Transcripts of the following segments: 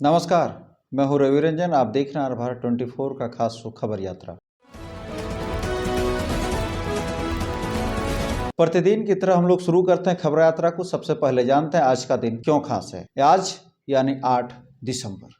नमस्कार, मैं हूं रवि रंजन। आप देख रहे हैं भारत 24 का खास खबर यात्रा। प्रतिदिन की तरह हम लोग शुरू करते हैं खबर यात्रा को। सबसे पहले जानते हैं आज का दिन क्यों खास है। आज यानी 8 दिसंबर।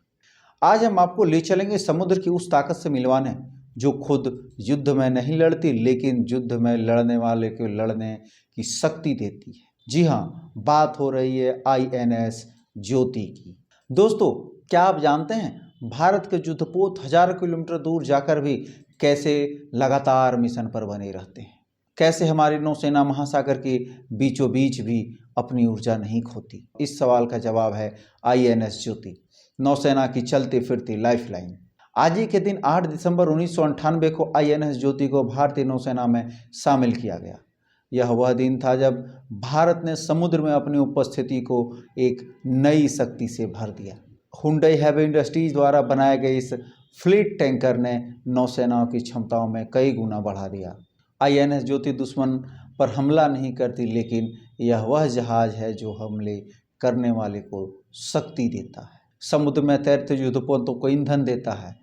आज हम आपको ले चलेंगे समुद्र की उस ताकत से मिलवाने जो खुद युद्ध में नहीं लड़ती, लेकिन युद्ध में लड़ने वाले को लड़ने की शक्ति देती है। जी हाँ, बात हो रही है INS ज्योति की। दोस्तों, क्या आप जानते हैं भारत के युद्धपोत हजारों किलोमीटर दूर जाकर भी कैसे लगातार मिशन पर बने रहते हैं, कैसे हमारी नौसेना महासागर के बीचों बीच भी अपनी ऊर्जा नहीं खोती। इस सवाल का जवाब है INS ज्योति, नौसेना की चलती फिरती लाइफलाइन। आज ही के दिन 8 दिसंबर 1998 को INS ज्योति को भारतीय नौसेना में शामिल किया गया। यह वह दिन था जब भारत ने समुद्र में अपनी उपस्थिति को एक नई शक्ति से भर दिया। हुंडई हैवी इंडस्ट्रीज द्वारा बनाए गए इस फ्लीट टैंकर ने नौसेनाओं की क्षमताओं में कई गुना बढ़ा दिया। INS ज्योति दुश्मन पर हमला नहीं करती, लेकिन यह वह जहाज है जो हमले करने वाले को शक्ति देता है। समुद्र में तैरते युद्धपोतों को ईंधन देता है,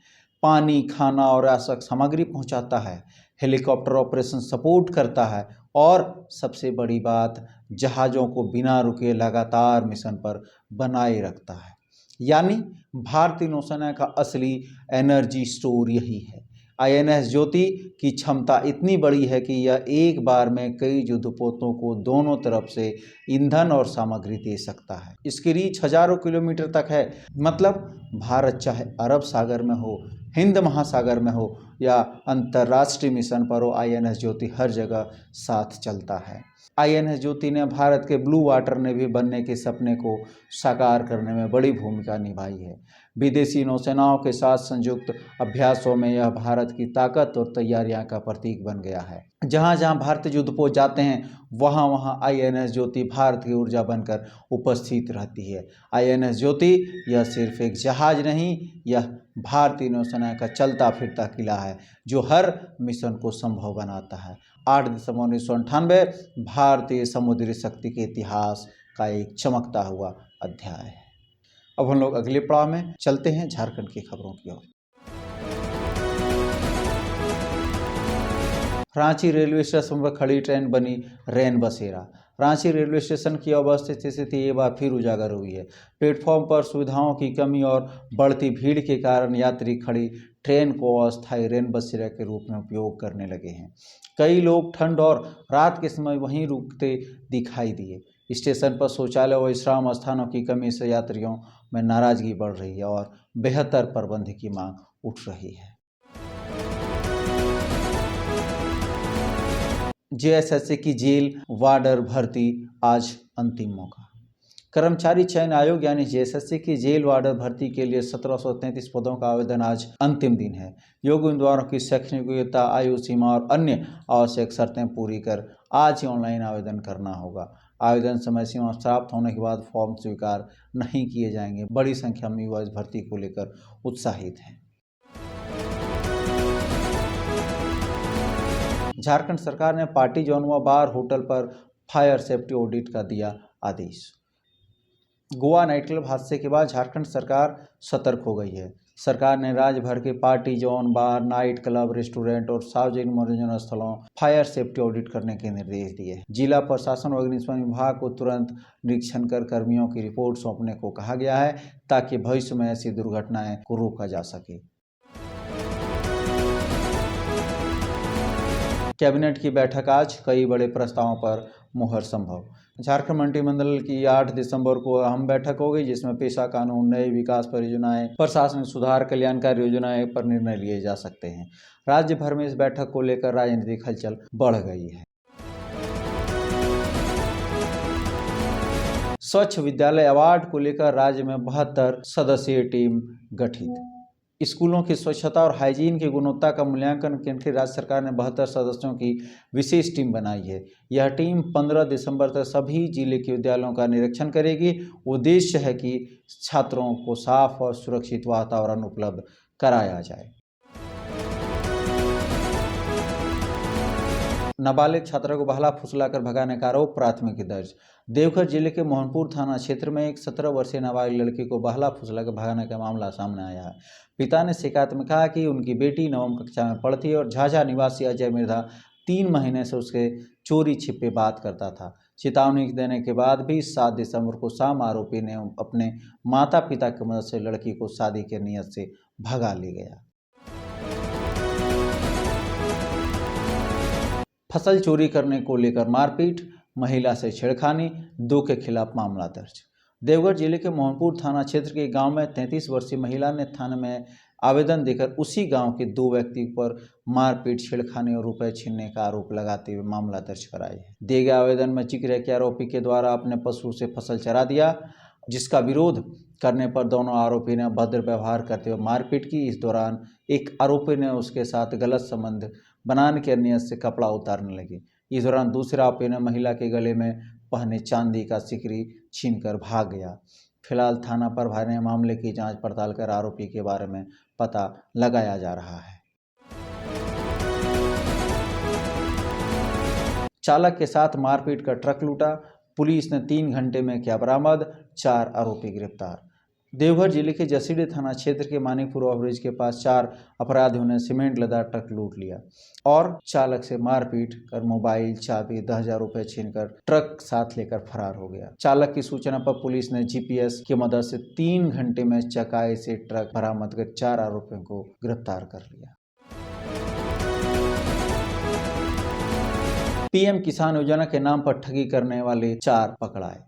पानी, खाना और आवश्यक सामग्री पहुंचाता है, हेलीकॉप्टर ऑपरेशन सपोर्ट करता है और सबसे बड़ी बात, जहाज़ों को बिना रुके लगातार मिशन पर बनाए रखता है। यानी भारतीय नौसेना का असली एनर्जी स्टोर यही है। INS ज्योति की क्षमता इतनी बड़ी है कि यह एक बार में कई युद्धपोतों को दोनों तरफ से ईंधन और सामग्री दे सकता है। इसकी रीच हजारों किलोमीटर तक है। मतलब भारत चाहे अरब सागर में हो, हिंद महासागर में हो या अंतर्राष्ट्रीय मिशन पर हो, INS ज्योति हर जगह साथ चलता है। INS ज्योति ने भारत के ब्लू वाटर नेवी बनने के सपने को साकार करने में बड़ी भूमिका निभाई है। विदेशी नौसेनाओं के साथ संयुक्त अभ्यासों में यह भारत की ताकत और तैयारियां का प्रतीक बन गया है। जहां जहां भारतीय युद्धपोत जाते हैं, वहां वहां INS ज्योति भारत की ऊर्जा बनकर उपस्थित रहती है। INS ज्योति यह सिर्फ एक जहाज नहीं, यह भारतीय नौसेना का चलता फिरता किला है जो हर मिशन को संभव बनाता है। 8 दिसंबर 1998 भारतीय समुद्री शक्ति के इतिहास का एक चमकता हुआ अध्याय है। अब हम लोग अगले पड़ाव में चलते हैं झारखंड की खबरों की ओर। रांची रेलवे स्टेशन पर खड़ी ट्रेन बनी रैन बसेरा। रांची रेलवे स्टेशन की अवस्थित स्थिति एक बार फिर उजागर हुई है। प्लेटफॉर्म पर सुविधाओं की कमी और बढ़ती भीड़ के कारण यात्री खड़ी ट्रेन को अस्थायी रैन बसेरा के रूप में उपयोग करने लगे हैं। कई लोग ठंड और रात के समय वहीं रुकते दिखाई दिए। स्टेशन पर शौचालय और विश्राम स्थानों की कमी से यात्रियों में नाराजगी बढ़ रही है और बेहतर प्रबंध की मांग उठ रही है। JSSC की जेल वार्डर भर्ती आज अंतिम मौका। कर्मचारी चयन आयोग यानी JSSC की जेल वार्डर भर्ती के लिए 1733 पदों का आवेदन आज अंतिम दिन है। योग्य उम्मीदवारों की शैक्षणिक योग्यता, आयु सीमा और अन्य आवश्यक शर्तें पूरी कर आज ही ऑनलाइन आवेदन करना होगा। आवेदन समय सीमा समाप्त होने के बाद फॉर्म स्वीकार नहीं किए जाएंगे। बड़ी संख्या में युवा इस भर्ती को लेकर उत्साहित हैं। झारखंड सरकार ने पार्टी जोन व बार होटल पर फायर सेफ्टी ऑडिट का दिया आदेश। गोवा नाइट क्लब हादसे के बाद झारखंड सरकार सतर्क हो गई है। सरकार ने राज्य भर के पार्टी जोन, बार, नाइट क्लब, रेस्टोरेंट और सार्वजनिक मनोरंजन स्थलों फायर सेफ्टी ऑडिट करने के निर्देश दिए। जिला प्रशासन और अग्निशमन विभाग को तुरंत निरीक्षण कर कर्मियों की रिपोर्ट सौंपने को कहा गया है ताकि भविष्य में ऐसी दुर्घटनाएं को रोका जा सके। कैबिनेट की बैठक आज, कई बड़े प्रस्तावों पर मुहर संभव। झारखंड मंत्रिमंडल की 8 दिसंबर को अहम बैठक हो गई, जिसमें पेशा कानून, नई विकास परियोजनाएं, प्रशासनिक सुधार, कल्याणकारी योजनाएं पर निर्णय लिए जा सकते हैं। राज्य भर में इस बैठक को लेकर राजनीतिक हलचल बढ़ गई है। स्वच्छ विद्यालय अवार्ड को लेकर राज्य में 72 सदस्यीय टीम गठित। स्कूलों की स्वच्छता और हाइजीन की गुणवत्ता का मूल्यांकन करने के लिए राज्य सरकार ने 72 सदस्यों की विशेष टीम बनाई है। यह टीम 15 दिसंबर तक सभी जिले के विद्यालयों का निरीक्षण करेगी। उद्देश्य है कि छात्रों को साफ और सुरक्षित वातावरण उपलब्ध कराया जाए। नाबालिग छात्रा को बहला फुसलाकर भगाने का आरोप, प्राथमिकी दर्ज। देवघर जिले के मोहनपुर थाना क्षेत्र में एक 17 वर्षीय नाबालिग लड़की को बहला फुसला कर भगाने का मामला सामने आया है। पिता ने शिकायत में कहा कि उनकी बेटी नवम कक्षा में पढ़ती है और झाझा निवासी अजय मिर्धा 3 महीने से उसके चोरी छिपे बात करता था। चेतावनी देने के बाद भी 7 दिसंबर को शाम आरोपी ने अपने माता पिता की मदद से लड़की को शादी के नियत से भगा ले गया। फसल चोरी करने को लेकर मारपीट, महिला से छेड़खानी, 2 के खिलाफ मामला दर्ज। देवघर जिले के मोहनपुर थाना क्षेत्र के गांव में 33 वर्षीय महिला ने थाने में आवेदन देकर उसी गांव के 2 व्यक्ति पर मारपीट, छेड़खानी और रुपए छीनने का आरोप लगाते हुए मामला दर्ज कराया है। दिए गए आवेदन में जिक्र है कि आरोपी के द्वारा अपने पशु से फसल चरा दिया, जिसका विरोध करने पर दोनों आरोपी ने अभद्र व्यवहार करते हुए मारपीट की। इस दौरान एक आरोपी ने उसके साथ गलत संबंध बनाने के नियत से कपड़ा उतारने लगे। इस दौरान दूसरे आरोपी ने महिला के गले में पहने चांदी का सिकरी छीनकर भाग गया। फिलहाल थाना प्रभारी ने मामले की जांच पड़ताल कर आरोपी के बारे में पता लगाया जा रहा है। चालक के साथ मारपीट कर ट्रक लूटा, पुलिस ने 3 घंटे में किया बरामद, 4 आरोपी गिरफ्तार। देवघर जिले के जसीडीह थाना क्षेत्र के मानिकपुर ओवरब्रिज के पास 4 अपराधियों ने सीमेंट लदा ट्रक लूट लिया और चालक से मारपीट कर मोबाइल, चाबी, 10,000 रुपये छीनकर ट्रक साथ लेकर फरार हो गया। चालक की सूचना पर पुलिस ने जीपीएस की मदद से 3 घंटे में चकाई से ट्रक बरामद कर 4 आरोपियों को गिरफ्तार कर लिया। पीएम किसान योजना के नाम पर ठगी करने वाले 4 पकड़ाए।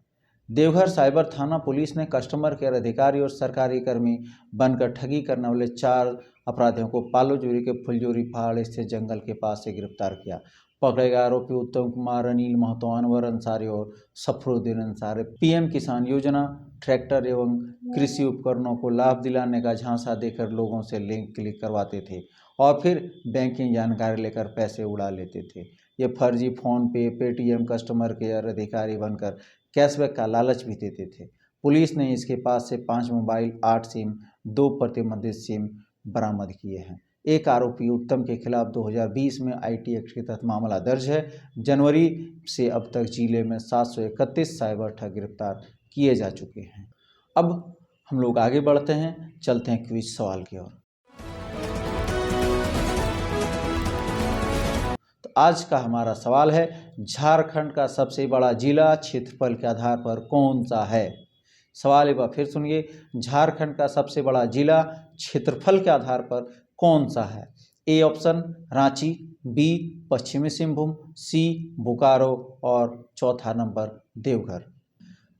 देवघर साइबर थाना पुलिस ने कस्टमर केयर अधिकारी और सरकारी कर्मी बनकर ठगी करने वाले 4 अपराधियों को पालोजोरी के फुलजोरी पहाड़ स्थित जंगल के पास से गिरफ्तार किया। पकड़े गए आरोपी उत्तम कुमार, अनिल महतो, अनवर अंसारी और सफरुद्दीन अंसारी पीएम किसान योजना, ट्रैक्टर एवं कृषि उपकरणों को लाभ दिलाने का झांसा देकर लोगों से लिंक क्लिक करवाते थे और फिर बैंकिंग जानकारी लेकर पैसे उड़ा लेते थे। ये फर्जी फ़ोन पे, पेटीएम कस्टमर केयर अधिकारी बनकर कैशबैक का लालच भी देते थे। पुलिस ने इसके पास से 5 मोबाइल, 8 सिम, 2 प्रतिबंधित सिम बरामद किए हैं। एक आरोपी उत्तम के खिलाफ 2020 में आईटी एक्ट के तहत मामला दर्ज है। जनवरी से अब तक जिले में 731 साइबर ठग गिरफ्तार किए जा चुके हैं। अब हम लोग आगे बढ़ते हैं, चलते हैं क्विज सवाल की ओर। तो आज का हमारा सवाल है, झारखंड का सबसे बड़ा जिला क्षेत्रफल के आधार पर कौन सा है? सवाल एक बार फिर सुनिए, झारखंड का सबसे बड़ा जिला क्षेत्रफल के आधार पर कौन सा है? ए ऑप्शन रांची, बी पश्चिमी सिंहभूम, सी बोकारो और चौथा नंबर देवघर।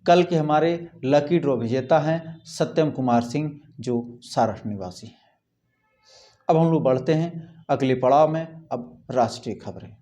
कल के हमारे लकी ड्रॉ विजेता हैं सत्यम कुमार सिंह, जो सारठ निवासी हैं। अब हम लोग बढ़ते हैं अगले पड़ाव में। अब राष्ट्रीय खबरें।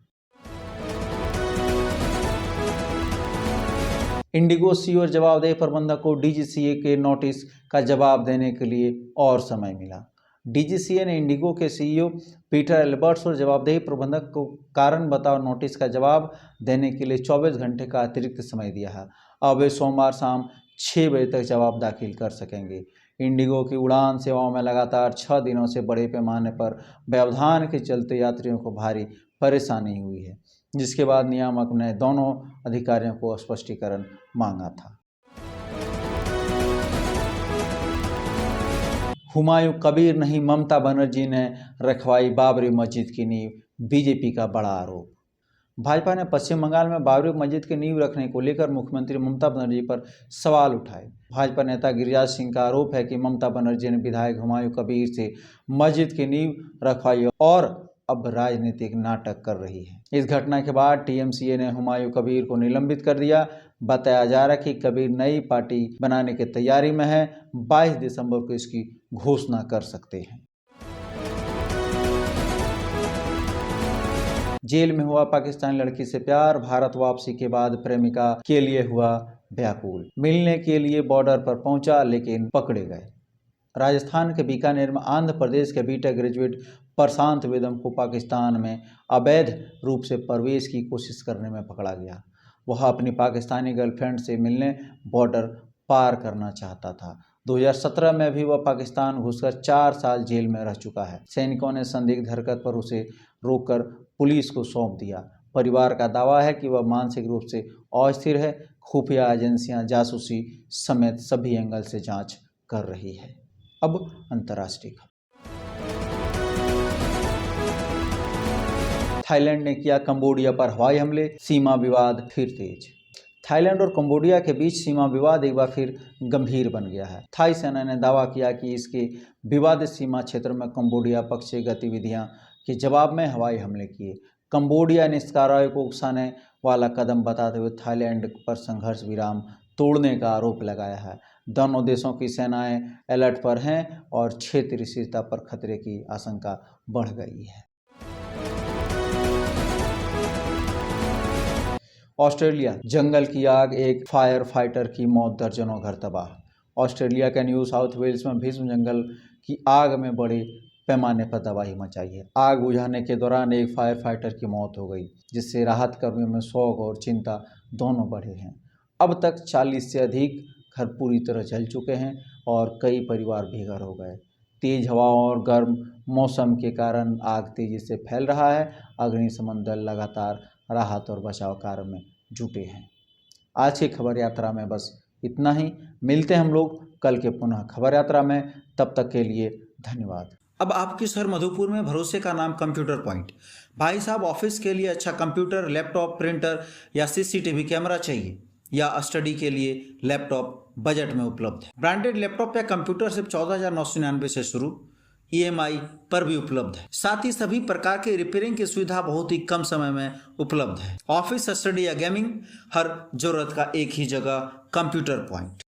इंडिगो सीईओ और जवाबदेही प्रबंधक को डीजीसीए के नोटिस का जवाब देने के लिए और समय मिला। डीजीसीए ने इंडिगो के सीईओ पीटर एल्बर्ट्स और जवाबदेही प्रबंधक को कारण बताओ नोटिस का जवाब देने के लिए 24 घंटे का अतिरिक्त समय दिया है। अब वे सोमवार शाम 6 बजे तक जवाब दाखिल कर सकेंगे। इंडिगो की उड़ान सेवाओं में लगातार 6 दिनों से बड़े पैमाने पर व्यवधान के चलते यात्रियों को भारी परेशानी हुई है, जिसके बाद नियामक ने दोनों अधिकारियों को स्पष्टीकरण मांगा था। हुमायूं कबीर नहीं, ममता बनर्जी ने रखवाई बाबरी मस्जिद की नींव, बीजेपी का बड़ा आरोप। भाजपा ने पश्चिम बंगाल में बाबरी मस्जिद की नींव रखने को लेकर मुख्यमंत्री ममता बनर्जी पर सवाल उठाए। भाजपा नेता गिरिराज सिंह का आरोप है कि ममता बनर्जी ने विधायक हुमायूं कबीर से मस्जिद की नींव रखवाई और अब राजनीतिक नाटक कर रही है। इस घटना के बाद टीएमसीए ने हुमायूं कबीर को निलंबित कर दिया। बताया जा रहा है कि कबीर नई पार्टी बनाने की तैयारी में है। 22 दिसंबर को इसकी घोषणा कर सकते हैं। जेल में हुआ पाकिस्तानी लड़की से प्यार, भारत वापसी के बाद प्रेमिका के लिए हुआ व्याकुल। मिलने के लिए बॉर्डर पर पहुंचा लेकिन पकड़े गए। राजस्थान के बीकानेर में आंध्र प्रदेश के बीटेक ग्रेजुएट प्रशांत वेदम को पाकिस्तान में अवैध रूप से प्रवेश की कोशिश करने में पकड़ा गया। वह अपनी पाकिस्तानी गर्लफ्रेंड से मिलने बॉर्डर पार करना चाहता था। 2017 में भी वह पाकिस्तान घुसकर 4 साल जेल में रह चुका है। सैनिकों ने संदिग्ध हरकत पर उसे रोककर पुलिस को सौंप दिया। परिवार का दावा है कि वह मानसिक रूप से अस्थिर है। खुफिया एजेंसियां जासूसी समेत सभी एंगल से जांच कर रही है। अब अंतर्राष्ट्रीय खबर। थाईलैंड ने किया कंबोडिया पर हवाई हमले, सीमा विवाद फिर तेज। थाईलैंड और कंबोडिया के बीच सीमा विवाद एक बार फिर गंभीर बन गया है। थाई सेना ने दावा किया कि इसके विवादित सीमा क्षेत्र में कंबोडिया पक्षीय गतिविधियां के जवाब में हवाई हमले किए। कंबोडिया ने इस कार्रवाई को उकसाने वाला कदम बताते हुए थाईलैंड पर संघर्ष विराम तोड़ने का आरोप लगाया है। दोनों देशों की सेनाएं अलर्ट पर हैं और क्षेत्रीय स्थिरता पर खतरे की आशंका बढ़ गई है। ऑस्ट्रेलिया, जंगल की आग, एक फायर फाइटर की मौत, दर्जनों घर तबाह। ऑस्ट्रेलिया के न्यू साउथ वेल्स में भीषण जंगल की आग में बड़े पैमाने पर तबाही मचाई है। आग बुझाने के दौरान एक फायर फाइटर की मौत हो गई, जिससे राहत कर्मियों में शोक और चिंता दोनों बढ़े हैं। अब तक 40 से अधिक घर पूरी तरह जल चुके हैं और कई परिवार बेघर हो गए। तेज हवाओं और गर्म मौसम के कारण आग तेजी से फैल रहा है। अग्निशमन दल लगातार राहत और बचाव कार्य में जुटे हैं। आज की खबर यात्रा में बस इतना ही। मिलते हैं हम लोग कल के पुनः खबर यात्रा में। तब तक के लिए धन्यवाद। अब आपके शहर मधुपुर में भरोसे का नाम कंप्यूटर पॉइंट। भाई साहब, ऑफिस के लिए अच्छा कंप्यूटर, लैपटॉप, प्रिंटर या सीसीटीवी कैमरा चाहिए या स्टडी के लिए लैपटॉप बजट में उपलब्ध है। ब्रांडेड लैपटॉप या कंप्यूटर सिर्फ 14,999 से शुरू, EMI पर भी उपलब्ध है। साथ ही सभी प्रकार के रिपेयरिंग की सुविधा बहुत ही कम समय में उपलब्ध है। ऑफिस, स्टडी या गेमिंग, हर जरूरत का एक ही जगह, कंप्यूटर पॉइंट।